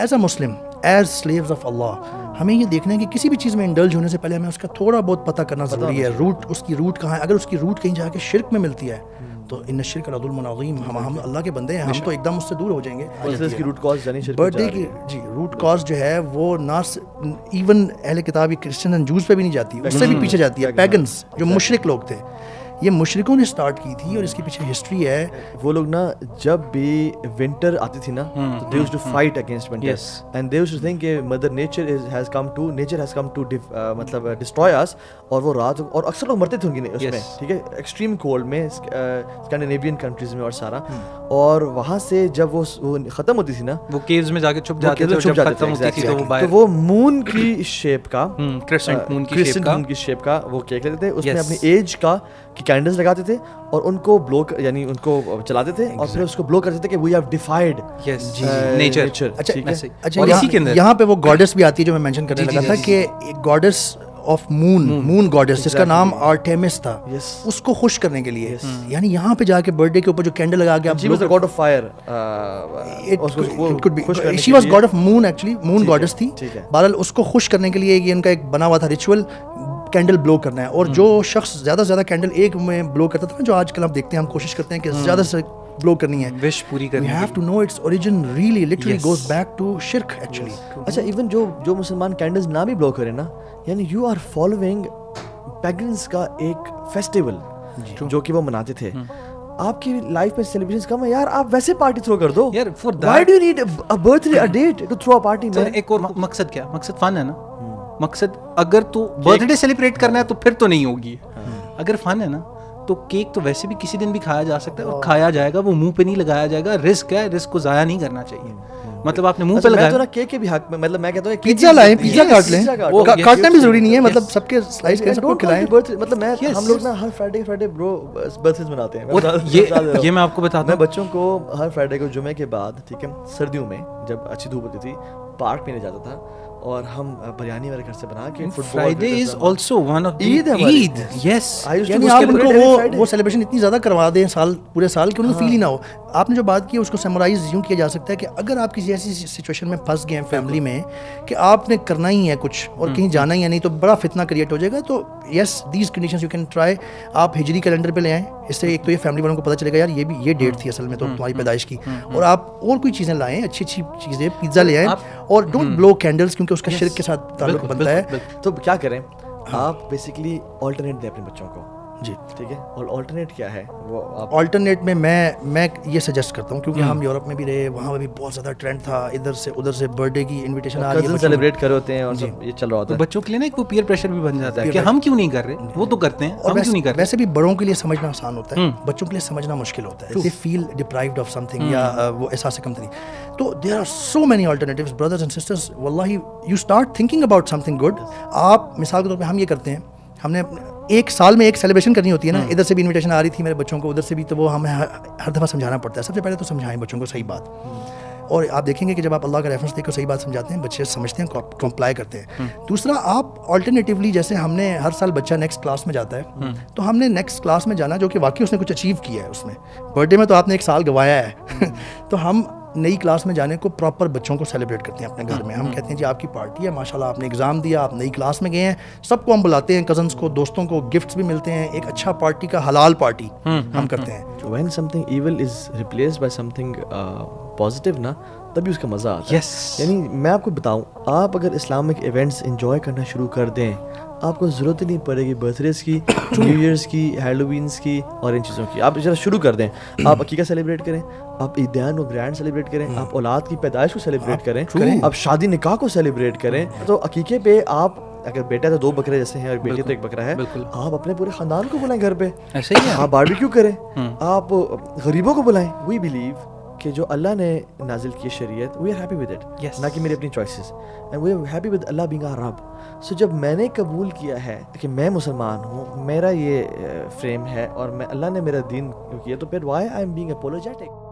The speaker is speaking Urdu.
As a Muslim, as slaves of Allah, ہمیں یہ دیکھنا ہے کہ کسی بھی چیز میں انڈلج ہونے سے پہلے ہمیں اس کا تھوڑا بہت پتہ کرنا ضروری ہے, روٹ, اس کی روٹ کہاں ہے. اگر اس کی روٹ کہیں جا کے شرک میں ملتی ہے تو ان الشرک لظلم عظیم, ہم اللہ کے بندے ہیں, ہم تو ایک دم اس سے دور ہو جائیں گے. اس کی روٹ کاز یعنی شرک برتھ ڈے کی جی روٹ کاز جو ہے وہ نہ ایون اہل کتاب کرسچن اینڈ جوز پہ بھی نہیں جاتی, اس سے بھی پیچھے جاتی ہے. پیگنس جو مشرک لوگ تھے, یہ مشرکوں نے سٹارٹ کی تھی, اور اس کے پیچھے ہسٹری ہے. وہ لوگ نا جب بھی ونٹر آتی تھی نا تو they used to fight against winter and they used to think کہ mother nature has come to مطلب destroy us, اور وہ رات, اور اکثر لوگ مرتے تھے ان کی اس میں, ٹھیک ہے, ایکسٹریم کولڈ میں, اسکینڈینیوین کنٹریز میں اور سارا. اور وہاں سے جب وہ ختم ہوتی تھی نا, وہ کیوز میں جا کے چھپ جاتے تھے, جب ختم ہوتی تھی تو وہ مون کی شیپ کا, کرسنٹ مون کی شیپ کا وہ کیک لیتے تھے, اس میں اپنی ایج کا کی کینڈلز لگاتے تھے اور ان کو بلو, یعنی ان کو چلاتے تھے اور پھر اس کو بلو کرتے تھے کہ وی ہیو ڈیفائیڈ نیچر. اچھا, یہاں پہ وہ گاڈس بھی آتی ہے جو میں مینشن کرنے لگا تھا, کہ گاڈس آف مون گاڈس جس کا نام آرٹیمس تھا, اس کو خوش کرنے کے لیے, یعنی یہاں پہ جا کے برتھ ڈے کے اوپر جو کینڈل لگا کے آپ, god of fire, she was god of moon, actually moon gods تھی. بہرحال اس کو خوش کرنے کے لیے یہ ان کا ایک بنا ہوا تھا ریچول, کینڈل بلو کرنا ہے. اور جو شخص زیادہ سے زیادہ کینڈل ایک میں بلو کرتا تھا نا, جو آج کل ہم دیکھتے ہیں, ہم کوشش کرتے ہیں کہ زیادہ سے بلو کرنی ہے, وش پوری کرنی ہے. We have to know its origin really literally goes back to shirk actually. اچھا, ایون جو مسلمان کینڈلز نہ بھی بلو کریں نا, یعنی یو آر فالوئنگ پیگنز کا ایک فیسٹیول جو کہ وہ مناتے تھے. آپ کی لائف میں سیلیبریشنز کم ہے یار, آپ ویسے پارٹی تھرو کر دو. Why do you need a birthday, a date to throw a party man? ایک اور مقصد کیا, مقصد فن ہے نا. مقصد اگر تو برتھ ڈے سیلیبریٹ کرنا ہے تو پھر تو نہیں ہوگی. اگر فن ہے نا تو کیک تو ویسے بھی کسی دن بھی کھایا جا سکتا ہے, اور کھایا جائے گا, وہ منہ پہ نہیں لگایا جائے گا. رسک ہے, رسک کو ضائع نہیں کرنا چاہیے. مطلب آپ نے منہ پہ لگایا, تو نا کیک کے بھی حق میں, مطلب میں کہتا ہوں پیزا لائیں, پیزا کاٹ لیں, کاٹنا بھی ضروری نہیں ہے, مطلب سب کے سلائس کریں, سب کو کھلائیں. مطلب میں, ہم لوگ نا ہر فرائیڈے برو برتھ ڈے مناتے ہیں. یہ میں آپ کو بتاتا ہوں, میں بچوں کو ہر فرائیڈے کو جمعے کے بعد, ٹھیک ہے, سردیوں میں جب اچھی دھوپ ہوتی تھی, پارک میں لے جاتا تھا, اور ہم بریانی میرے گھر سے بنا کے, Friday is also one of Eid. Yes, یعنی آپ ان کو وہ سیلیبریشن اتنی زیادہ کروا دیں پورے سال کہ ان کو فیل ہی نہ ہو. آپ نے جو بات کی اس کو سمرائز یوں کیا جا سکتا ہے کہ اگر آپ کسی ایسی سچویشن میں پھنس گئے ہیں فیملی میں کہ آپ نے کرنا ہی ہے کچھ اور کہیں جانا ہی ہے نہیں, تو بڑا فتنہ کریٹ ہو جائے گا. تو yes, these conditions you can try. آپ ہجری کیلنڈر پہ لے آئیں, اس سے ایک تو یہ فیملی والوں کو پتہ چلے گا یار یہ بھی یہ ڈیٹ تھی اصل میں تو تمہاری پیدائش کی. اور آپ اور کوئی چیزیں لائیں, اچھی اچھی چیزیں, پیزا لے آئیں, اور ڈونٹ بلو کینڈلز کیونکہ اس کا شرک کے ساتھ تعلق بنتا ہے. تو کیا کریں آپ, بیسیکلی آلٹرنیٹ دیں اپنے بچوں کو. جی ٹھیک ہے, اور آلٹرنیٹ کیا ہے وہ آلٹرنیٹ میں یہ سجیسٹ کرتا ہوں, کیونکہ ہم یورپ میں بھی رہے, وہاں بھی بہت زیادہ ٹرینڈ تھا, ادھر سے ادھر سے برتھ ڈے کی انویٹیشن آ رہی ہے, سیلیبریٹ کر ہوتے ہیں, اور یہ چل رہا ہوتا ہے. بچوں کے لیے نا ایک وہ پیئر پریشر بھی بن جاتا ہے کہ ہم کیوں نہیں کر رہے, وہ تو کرتے ہیں, ہم کیوں نہیں کر رہے. ویسے بھی بڑوں کے لیے سمجھنا آسان ہوتا ہے, بچوں کے لیے سمجھنا مشکل ہوتا ہے. they feel deprived of something, یا وہ احساس کمتری. تو there are so many alternatives brothers and sisters. واللہ you start thinking about something good. آپ مثال کے طور پہ ہم یہ کرتے ہیں, ہم نے ایک سال میں ایک سیلیبریشن کرنی ہوتی ہے نا, ادھر سے بھی انویٹیشن آ رہی تھی میرے بچوں کو, ادھر سے بھی, تو وہ ہمیں ہر دفعہ سمجھانا پڑتا ہے. سب سے پہلے تو سمجھائیں بچوں کو صحیح بات, اور آپ دیکھیں گے کہ جب آپ اللہ کا ریفرنس دے کر صحیح بات سمجھاتے ہیں, بچے سمجھتے ہیں, کمپلائی کرتے ہیں. دوسرا, آپ آلٹرنیٹیولی, جیسے ہم نے ہر سال بچہ نیکسٹ کلاس میں جاتا ہے, تو ہم نے نیکسٹ کلاس میں جانا جو کہ واقعی اس نے کچھ اچیو کیا ہے. اس میں برتھ ڈے میں تو آپ نے ایک سال گوایا ہے, تو ہم نئی کلاس میں جانے کو پراپر بچوں کو سیلیبریٹ کرتے ہیں اپنے گھر میں. ہم کہتے ہیں جی آپ کی پارٹی ہے, ماشاء اللہ آپ نے ایگزام دیا, آپ نئی کلاس میں گئے ہیں, سب کو ہم بلاتے ہیں, کزنس کو, دوستوں کو, گفٹس بھی ملتے ہیں, ایک اچھا پارٹی کا حلال پارٹی ہم کرتے ہیں. when something evil is replaced by something positive نا, تبھی اس کا مزہ آتا ہے. یعنی میں آپ کو بتاؤں, آپ اگر اسلامک ایونٹس انجوائے کرنا شروع کر دیں, آپ کو ضرورت ہی نہیں پڑے گی برتھ ڈیز کی, نیو ایئرس کی, ہیلووینس کی, اور ان چیزوں کی. آپ ذرا شروع کر دیں, آپ عقیقہ سیلیبریٹ کریں, آپ عیدیان و گرینڈ سیلیبریٹ کریں, آپ اولاد کی پیدائش کو سیلیبریٹ کریں, آپ شادی نکاح کو سیلیبریٹ کریں. تو عقیقے پہ آپ, اگر بیٹا تو 2 بکرے جیسے ہیں اور بیٹی تو 1 بکرا ہے, آپ اپنے پورے خاندان کو بلائیں گھر پہ, آپ باربیکیو کریں, آپ غریبوں کو بلائیں. وی بلیو کہ جو اللہ نے نازل کی شریعت, we are happy with it, نہ کہ میری اپنی choices, and we are happy with Allah being our رب. سو جب میں نے قبول کیا ہے کہ میں مسلمان ہوں, میرا یہ فریم ہے, اور میں اللہ نے میرا دین کیا, تو پھر why I am being apologetic.